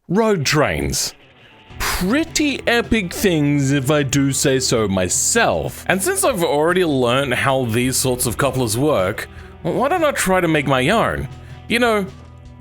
road trains. Pretty epic things if I do say so myself. And since I've already learned how these sorts of couplers work, well, why don't I try to make my own? You know,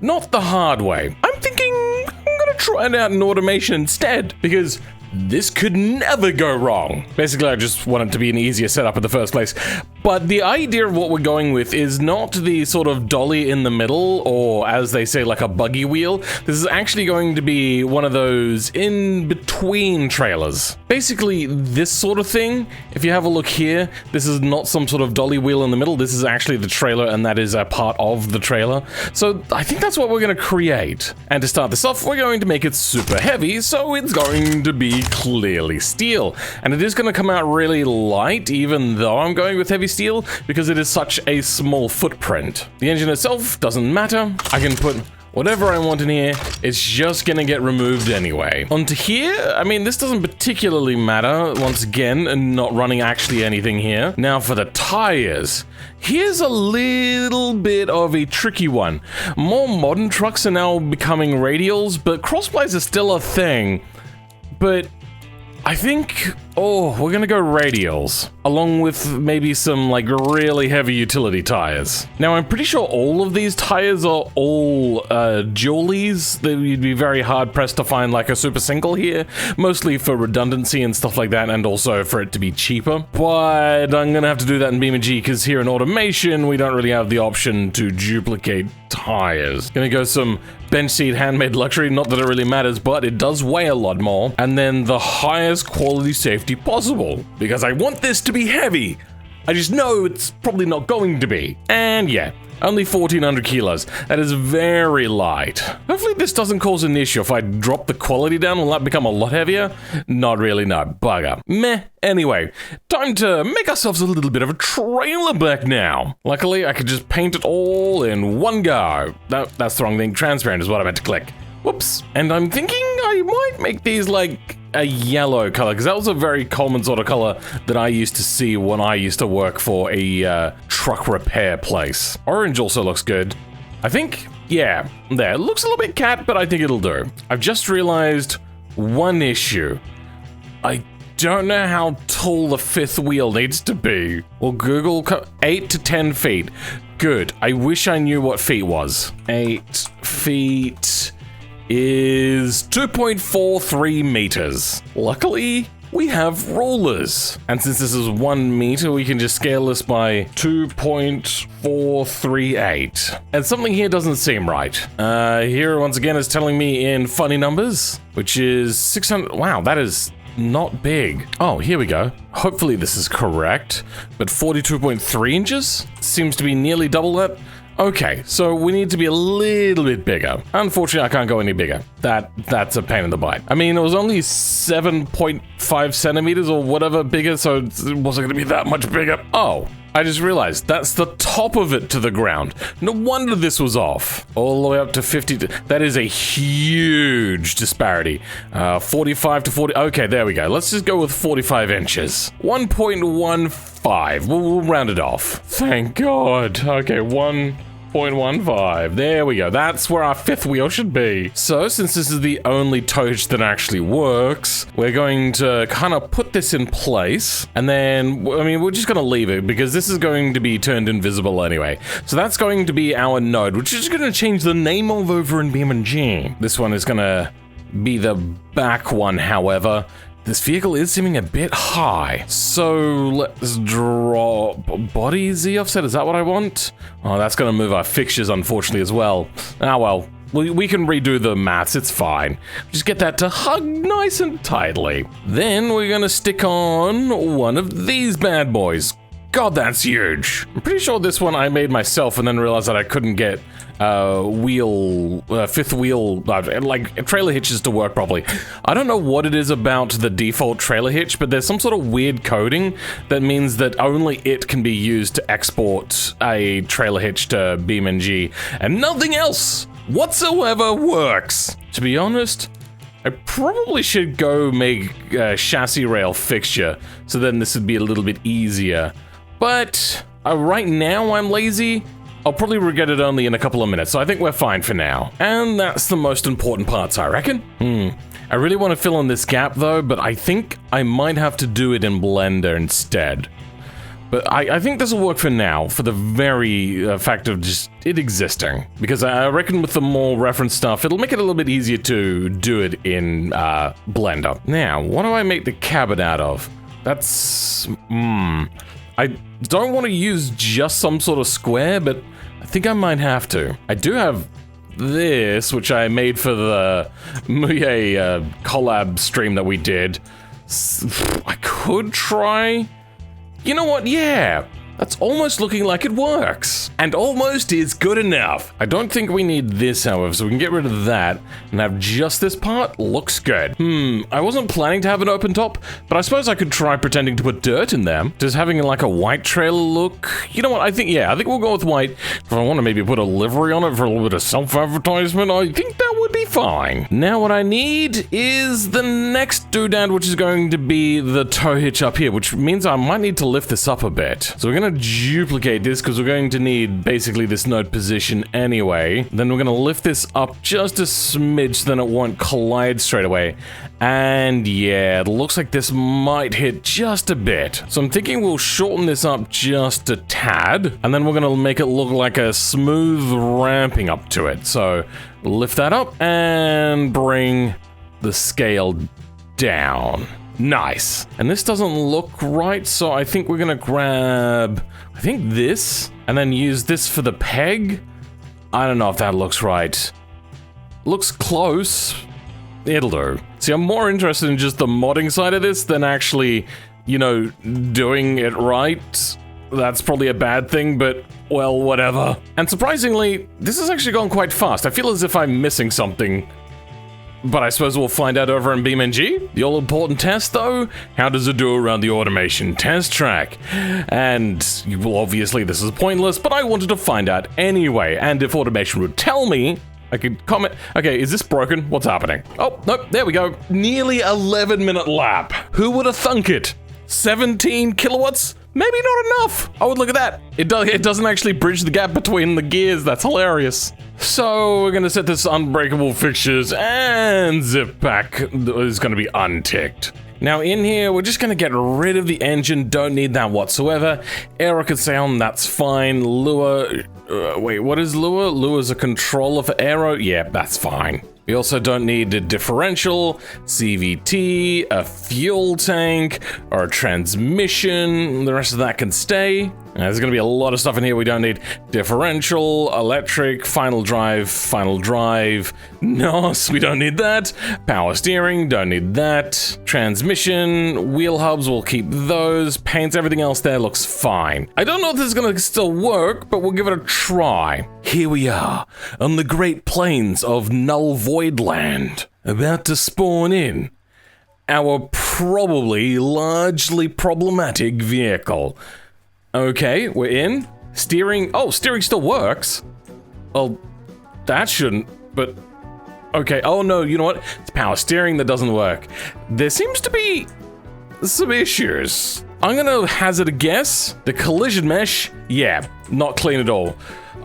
not the hard way. I'm thinking I'm gonna try it out in automation instead, because this could never go wrong. Basically, I just want it to be an easier setup in the first place. But the idea of what we're going with is not the sort of dolly in the middle, or as they say, like a buggy wheel. This is actually going to be one of those in-between trailers. Basically, this sort of thing, if you have a look here, this is not some sort of dolly wheel in the middle. This is actually the trailer, and that is a part of the trailer. So I think that's what we're going to create. And to start this off, we're going to make it super heavy, so it's going to be clearly steel. And it is going to come out really light, even though I'm going with heavy steel, because it is such a small footprint. The engine itself doesn't matter. I can put whatever I want in here, it's just gonna get removed anyway. Onto here, I mean, this doesn't particularly matter, once again, and not running actually anything here. Now for the tires, here's a little bit of a tricky one. More modern trucks are now becoming radials, but crossplays are still a thing. But I think, we're gonna go radials, along with maybe some like really heavy utility tires. Now I'm pretty sure all of these tires are all dualies. You'd be very hard pressed to find like a super single here, mostly for redundancy and stuff like that, and also for it to be cheaper. But I'm gonna have to do that in BeamNG, because here in automation we don't really have the option to duplicate tires. Gonna go some bench seat handmade luxury, not that it really matters, but it does weigh a lot more. And then the highest quality safety possible, because I want this to be heavy. I just know it's probably not going to be. And yeah, only 1,400 kilos. That is very light. Hopefully this doesn't cause an issue. If I drop the quality down, will that become a lot heavier? Not really, no. Bugger. Meh. Anyway, time to make ourselves a little bit of a trailer back now. Luckily, I could just paint it all in one go. No, that's the wrong thing. Transparent is what I meant to click. Whoops. And I'm thinking I might make these like a yellow color, because that was a very common sort of color that I used to see when I used to work for a truck repair place. Orange also looks good. I think, yeah, there. It looks a little bit cat, but I think it'll do. I've just realized one issue. I don't know how tall the fifth wheel needs to be. Well, Google 8 to 10 feet. Good. I wish I knew what feet was. 8 feet is 2.43 meters. Luckily, we have rulers. And since this is 1 meter, we can just scale this by 2.438. And something here doesn't seem right. Here, once again, is telling me in funny numbers, which is 600. Wow, that is not big. Oh, here we go. Hopefully this is correct. But 42.3 inches seems to be nearly double that. Okay, so we need to be a little bit bigger. Unfortunately, I can't go any bigger. That's a pain in the butt. I mean, it was only 7.5 centimeters or whatever bigger, so it wasn't going to be that much bigger. Oh, I just realized that's the top of it to the ground. No wonder this was off. All the way up to 50. That is a huge disparity. 45 to 40. Okay, there we go. Let's just go with 45 inches. 1.15. We'll round it off. Thank God. Okay, 1.15. There we go. That's where our fifth wheel should be. So, since this is the only toe hitch that actually works, we're going to kind of put this in place. And then, I mean, we're just going to leave it because this is going to be turned invisible anyway. So that's going to be our node, which is going to change the name of over in BeamNG. This one is going to be the back one, however. This vehicle is seeming a bit high, so let's drop body Z offset. Is that what I want? Oh, that's going to move our fixtures, unfortunately, as well. Ah, well, we can redo the maths. It's fine. Just get that to hug nice and tightly. Then we're going to stick on one of these bad boys. God, that's huge. I'm pretty sure this one I made myself and then realized that I couldn't get fifth wheel, like trailer hitches to work properly. I don't know what it is about the default trailer hitch, but there's some sort of weird coding that means that only it can be used to export a trailer hitch to BeamNG, and nothing else whatsoever works. To be honest, I probably should go make a chassis rail fixture, so then this would be a little bit easier. But right now I'm lazy, I'll probably regret it only in a couple of minutes, so I think we're fine for now. And that's the most important parts, I reckon. I really want to fill in this gap though, but I think I might have to do it in Blender instead. But I think this will work for now, for the very fact of just it existing. Because I reckon with the more reference stuff, it'll make it a little bit easier to do it in Blender. Now, what do I make the cabin out of? That's... I don't want to use just some sort of square, but I think I might have to. I do have this, which I made for the collab stream that we did. I could try... You know what? Yeah, that's almost looking like it works. And almost is good enough. I don't think we need this, however, so we can get rid of that and have just this part. Looks good. I wasn't planning to have an open top, but I suppose I could try pretending to put dirt in there. Just having like a white trailer look. You know what? I think we'll go with white. If I want to maybe put a livery on it for a little bit of self-advertisement, I think that would be fine. Now what I need is the next doodad, which is going to be the tow hitch up here, which means I might need to lift this up a bit. So we're going to duplicate this because we're going to need basically this node position anyway. Then we're going to lift this up just a smidge so then it won't collide straight away. And yeah, it looks like this might hit just a bit. So I'm thinking we'll shorten this up just a tad, and then we're going to make it look like a smooth ramping up to it. So lift that up and bring the scale down. Nice. And this doesn't look right, so I think we're gonna grab, I think this, and then use this for the peg. I don't know if that looks right. Looks close. It'll do. See, I'm more interested in just the modding side of this than actually, you know, doing it right. That's probably a bad thing, but, well, whatever. And surprisingly, this has actually gone quite fast. I feel as if I'm missing something. But I suppose we'll find out over in BeamNG. The all-important test, though, how does it do around the automation test track? And, well, obviously this is pointless, but I wanted to find out anyway, and if automation would tell me, I could comment. Okay, is this broken? What's happening? Oh, nope, there we go. Nearly 11-minute lap. Who would have thunk it? 17 kilowatts? Maybe not enough. Oh, look at that. It doesn't actually bridge the gap between the gears. That's hilarious. So we're gonna set this unbreakable fixtures and zip pack is gonna be unticked. Now in here, we're just gonna get rid of the engine. Don't need that whatsoever. Air rocket sound, that's fine. Lure, wait, what is lure? Lure's a controller for aero. Yeah, that's fine. We also don't need a differential, CVT, a fuel tank, or a transmission. The rest of that can stay. There's gonna be a lot of stuff in here we don't need. Differential, electric, final drive, NOS, we don't need that. Power steering, don't need that. Transmission, wheel hubs, we'll keep those. Paints, everything else there looks fine. I don't know if this is gonna still work, but we'll give it a try. Here we are, on the Great Plains of Null Void Land, about to spawn in our probably largely problematic vehicle. Okay, we're in. Steering, oh, steering still works. Well, that shouldn't, but okay. Oh no, you know what? It's power steering that doesn't work. There seems to be some issues. I'm gonna hazard a guess. The collision mesh, yeah, not clean at all.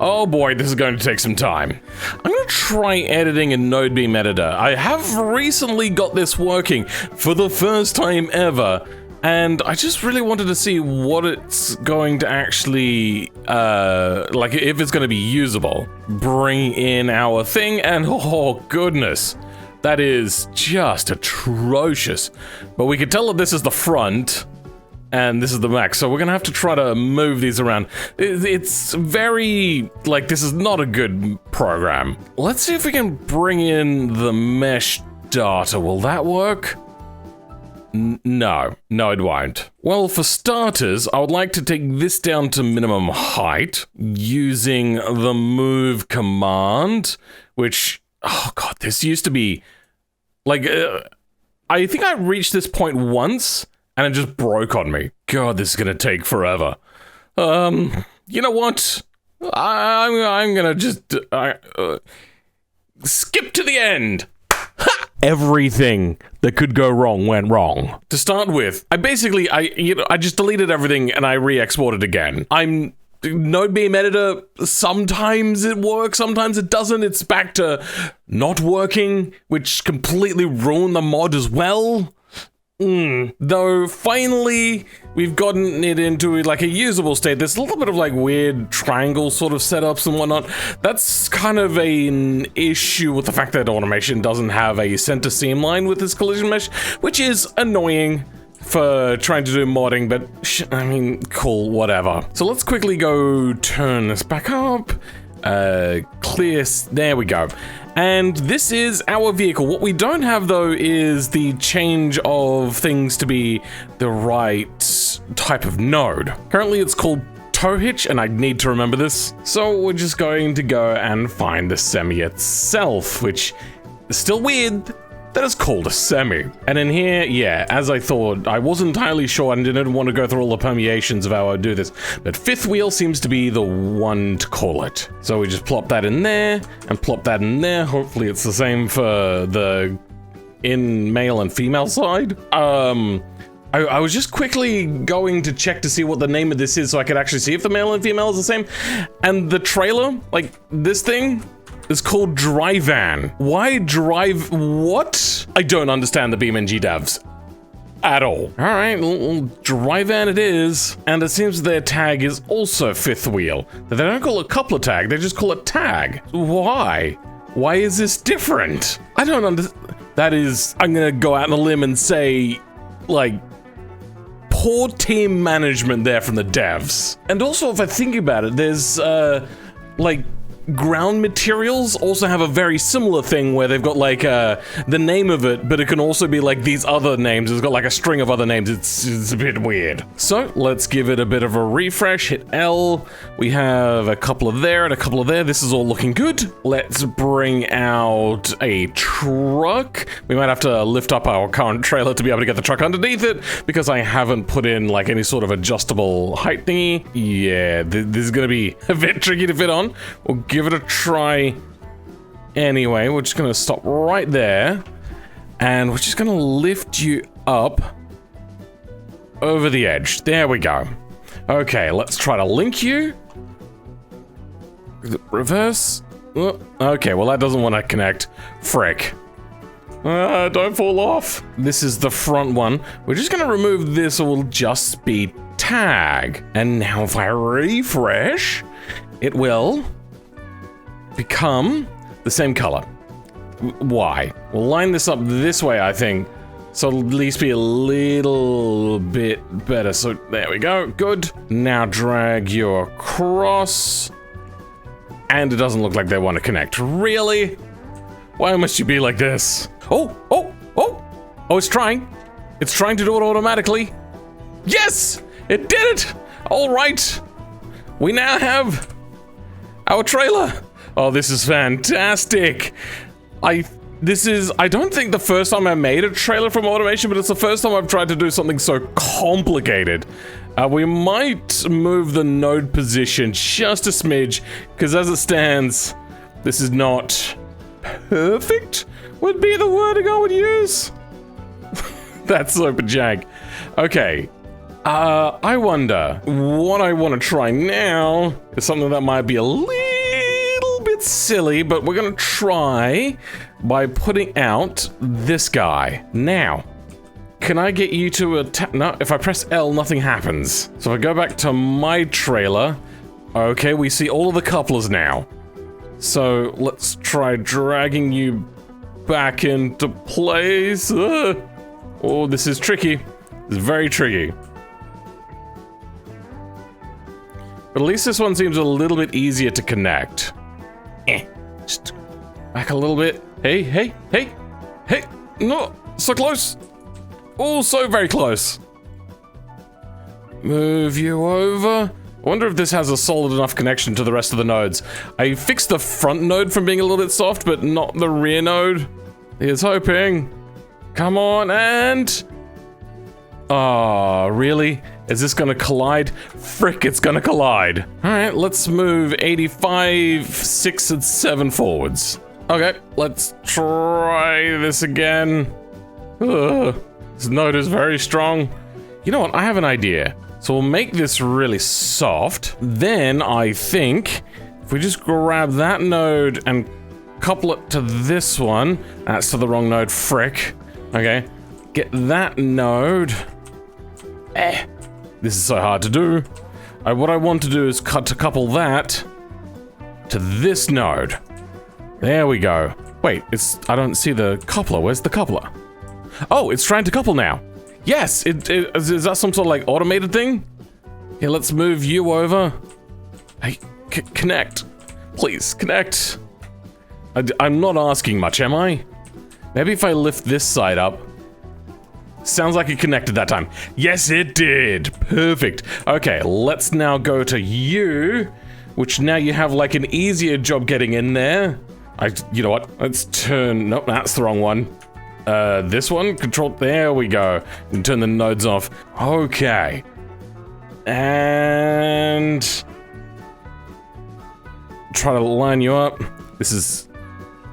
Oh boy, this is going to take some time. I'm gonna try editing in Node Beam Editor. I have recently got this working for the first time ever, and I just really wanted to see what it's going to actually, like if it's gonna be usable. Bring in our thing, and oh goodness, that is just atrocious. But we can tell that this is the front, and this is the back, so we're gonna have to try to move these around. It's very, like, this is not a good program. Let's see if we can bring in the mesh data. Will that work? No, it won't. Well, for starters, I would like to take this down to minimum height using the move command, which, oh god, this used to be, like, I think I reached this point once, and it just broke on me. God, this is gonna take forever. You know what? I'm gonna just, skip to the end. Ha! Everything that could go wrong went wrong. To start with, I just deleted everything and I re-exported again. I'm Node Beam Editor, sometimes it works, sometimes it doesn't. It's back to not working, which completely ruined the mod as well. Though finally we've gotten it into like a usable state. There's a little bit of like weird triangle sort of setups and whatnot. That's kind of an issue with the fact that automation doesn't have a center seam line with this collision mesh, which is annoying for trying to do modding, but I mean, cool, whatever. So let's quickly go turn this back up. Clear, there we go. And this is our vehicle. What we don't have though is the change of things to be the right type of node. Currently it's called tow hitch, and I need to remember this. So we're just going to go and find the semi itself, which is still weird that it's called a semi. And in here, yeah, as I thought, I wasn't entirely sure and didn't want to go through all the permutations of how I would do this, but fifth wheel seems to be the one to call it. So we just plop that in there and plop that in there. Hopefully it's the same for the male and female side. I was just quickly going to check to see what the name of this is so I could actually see if the male and female is the same. And the trailer, like this thing, is called Dry Van. Why drive what? I don't understand the BeamNG devs at all. All right, well, Dry Van it is. And it seems their tag is also fifth wheel. They don't call it coupler tag, they just call it tag. Why? Why is this different? I don't understand. That is, I'm gonna go out on a limb and say, like, poor team management there from the devs. And also, if I think about it, there's, like, ground materials also have a very similar thing where they've got like the name of it, but it can also be like these other names. It's got like a string of other names. It's a bit weird. So let's give it a bit of a refresh. Hit L. We have a couple of there and a couple of there. This is all looking good. Let's bring out a truck. We might have to lift up our current trailer to be able to get the truck underneath it because I haven't put in like any sort of adjustable height thingy. Yeah, this is gonna be a bit tricky to fit on. We'll give it a try anyway. We're just gonna stop right there and we're just gonna lift you up over the edge. There we go. Okay, let's try to link you. Reverse. Oh, okay, well that doesn't want to connect. Frick. Don't fall off. This is the front one. We're just gonna remove this, or we'll just be tag. And now if I refresh, it will become the same color. Why? We'll line this up this way, I think, so it'll at least be a little bit better. So there we go, good. Now drag you across. And it doesn't look like they want to connect. Really? Why must you be like this? Oh, it's trying. It's trying to do it automatically. Yes, it did it. All right. We now have our trailer. Oh, this is fantastic. I don't think the first time I made a trailer from automation, but it's the first time I've tried to do something so complicated. We might move the node position just a smidge, because as it stands, this is not perfect, would be the word I would use. That's super jank. Okay. I wonder, what I want to try now is something that might be a little bit silly, but we're gonna try by putting out this guy. Now, can I get you to attack? No, if I press L, nothing happens. So if I go back to my trailer, okay, we see all of the couplers now. So let's try dragging you back into place. Oh, this is tricky. It's very tricky. But at least this one seems a little bit easier to connect. Just back a little bit. Hey. No, so close. Oh, so very close. Move you over. I wonder if this has a solid enough connection to the rest of the nodes. I fixed the front node from being a little bit soft, but not the rear node. Here's hoping. Come on, and... Oh, really? Is this gonna collide? Frick, it's gonna collide. All right, let's move 85, 6, and 7 forwards. Okay, let's try this again. This node is very strong. You know what? I have an idea. So we'll make this really soft. Then I think if we just grab that node and couple it to this one. That's to the wrong node, frick. Okay, get that node. This is so hard to do. What I want to do is couple that to this node. There we go. Wait, I don't see the coupler. Where's the coupler? Oh, it's trying to couple now. Yes, is that some sort of like automated thing? Yeah, let's move you over. Hey, connect. Please, connect. I'm not asking much, am I? Maybe if I lift this side up. Sounds like it connected that time. Yes, it did. Perfect. Okay, let's now go to you, which now you have like an easier job getting in there. You know what? Let's turn, nope, that's the wrong one. This one, control, there we go. And turn the nodes off. Okay. And try to line you up. This is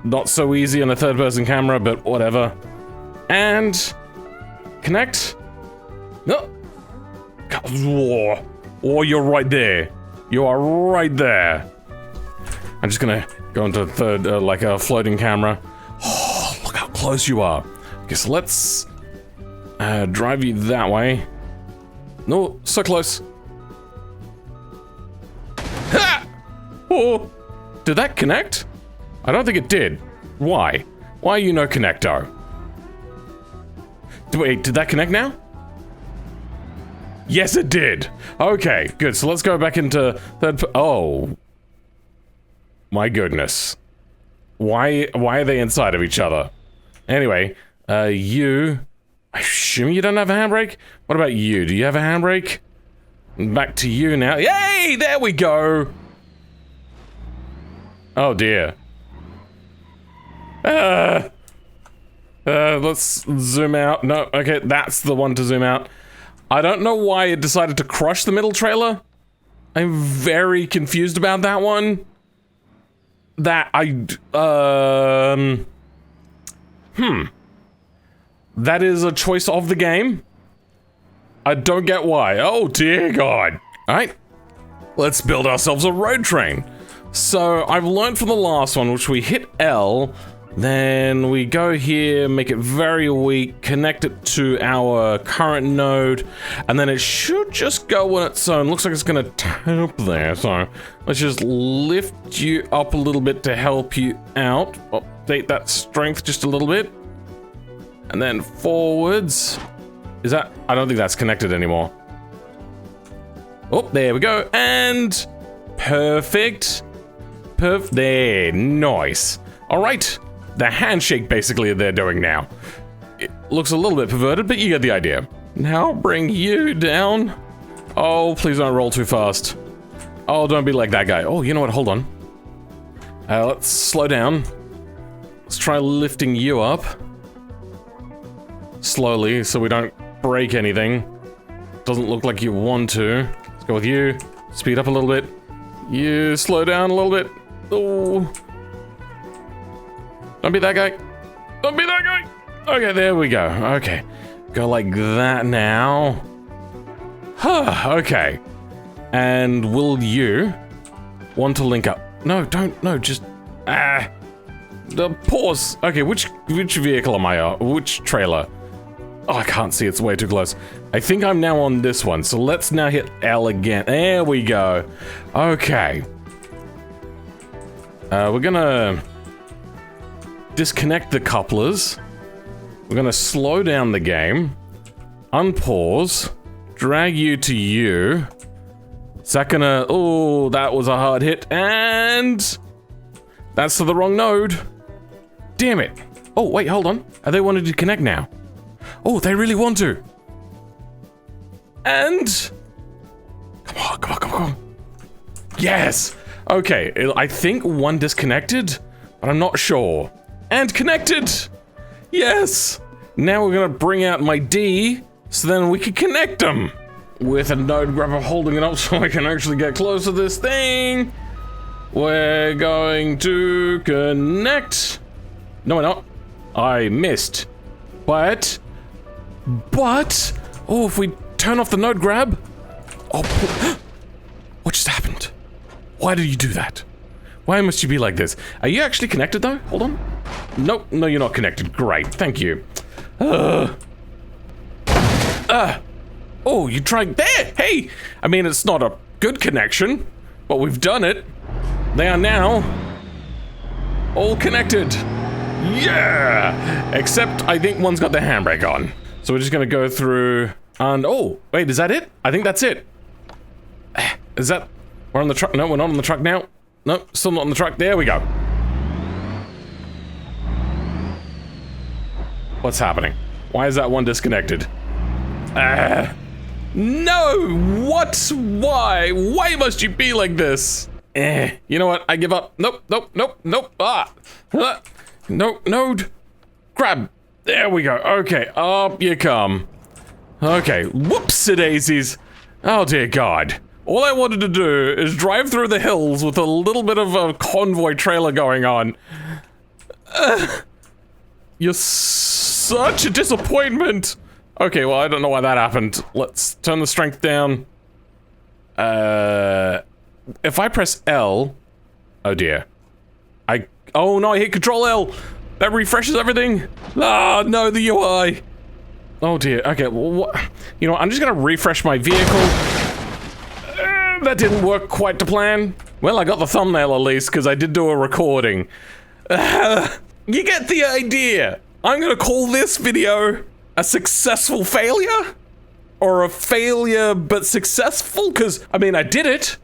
not so easy on a third-person camera, but whatever. And connect. No. Oh, you're right there. You are right there. I'm just gonna go into third, like a floating camera. Oh, look how close you are. Okay, so let's drive you that way. No, so close. Ha! Oh, did that connect? I don't think it did. Why? Why are you no connector? Wait, did that connect now? Yes, it did. Okay, good. So let's go back into third. Oh, my goodness. Why are they inside of each other? Anyway, you. I assume you don't have a handbrake. What about you? Do you have a handbrake? Back to you now. Yay! There we go. Oh dear. Let's zoom out. No, okay, that's the one to zoom out. I don't know why it decided to crush the middle trailer. I'm very confused about that one. That That is a choice of the game. I don't get why. Oh dear God. Alright. Let's build ourselves a road train. So I've learned from the last one, which we hit L, then we go here, make it very weak, connect it to our current node, and then it should just go on its own. Looks like it's gonna tap there, so let's just lift you up a little bit to help you out. Update that strength just a little bit. And then forwards. Is that? I don't think that's connected anymore. Oh, there we go. And perfect. There, nice. All right, the handshake basically they're doing now. It looks a little bit perverted, but you get the idea. Now bring you down. Oh, please don't roll too fast. Oh, don't be like that guy. Oh, you know what? Hold on. Let's slow down. Let's try lifting you up. Slowly, so we don't break anything. Doesn't look like you want to. Let's go with you. Speed up a little bit. You slow down a little bit. Oh. Don't be that guy. Don't be that guy. Okay, there we go. Okay. Go like that now. Huh, okay. And will you want to link up? No, don't. No, just... The pause. Okay, which vehicle am I on? Which trailer? Oh, I can't see. It's way too close. I think I'm now on this one. So let's now hit L again. There we go. Okay. We're gonna disconnect the couplers. We're gonna slow down the game. Unpause. Drag you to you. Is that gonna... Oh, that was a hard hit. And... that's to the wrong node. Damn it. Oh, wait, hold on. Are they wanting to connect now? Oh, they really want to. And... Come on. Yes! Okay, I think one disconnected, but I'm not sure. And connected! Yes! Now we're gonna bring out my D, so then we can connect them. With a node grabber holding it up so I can actually get close to this thing. We're going to connect. No, we're not. I missed. But, oh, if we turn off the node grab, Oh, what just happened? Why did you do that? Why must you be like this? Are you actually connected though? Hold on. Nope, no, you're not connected. Great, thank you. Oh, you tried there. Hey, I mean, it's not a good connection, but we've done it. They are now all connected. Yeah! Except I think one's got the handbrake on. So we're just gonna go through and oh, wait, is that it? I think that's it. Is that, we're on the truck? No, we're not on the truck now. No, still not on the truck. There we go. What's happening? Why is that one disconnected? No! What? Why? Why must you be like this? You know what? I give up. Nope, nope, nope, nope. No, node. Grab. There we go. Okay, up you come. Okay, whoops-a-daisies. Oh dear God. All I wanted to do is drive through the hills with a little bit of a convoy trailer going on. You're such a disappointment. Okay, well, I don't know why that happened. Let's turn the strength down. If I press L... Oh dear. Oh no, I hit Control L! That refreshes everything! Ah, no, the UI! Oh dear, okay, well, what? You know what, I'm just gonna refresh my vehicle. That didn't work quite to plan. Well, I got the thumbnail at least, because I did do a recording. You get the idea! I'm gonna call this video a successful failure? Or a failure but successful? Because, I mean, I did it.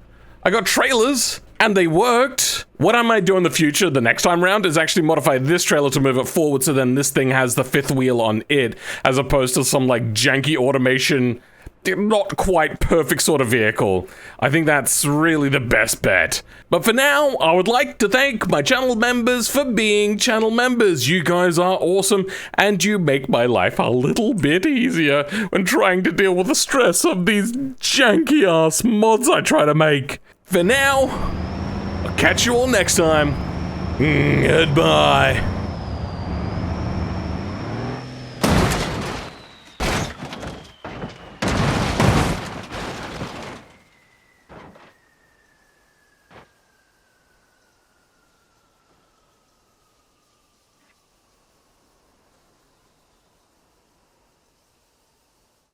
I got trailers, and they worked. What I might do in the future, the next time round, is actually modify this trailer to move it forward so then this thing has the fifth wheel on it, as opposed to some, like, janky automation, not quite perfect sort of vehicle. I think that's really the best bet. But for now, I would like to thank my channel members for being channel members. You guys are awesome, and you make my life a little bit easier when trying to deal with the stress of these janky-ass mods I try to make. For now, I'll catch you all next time. Goodbye.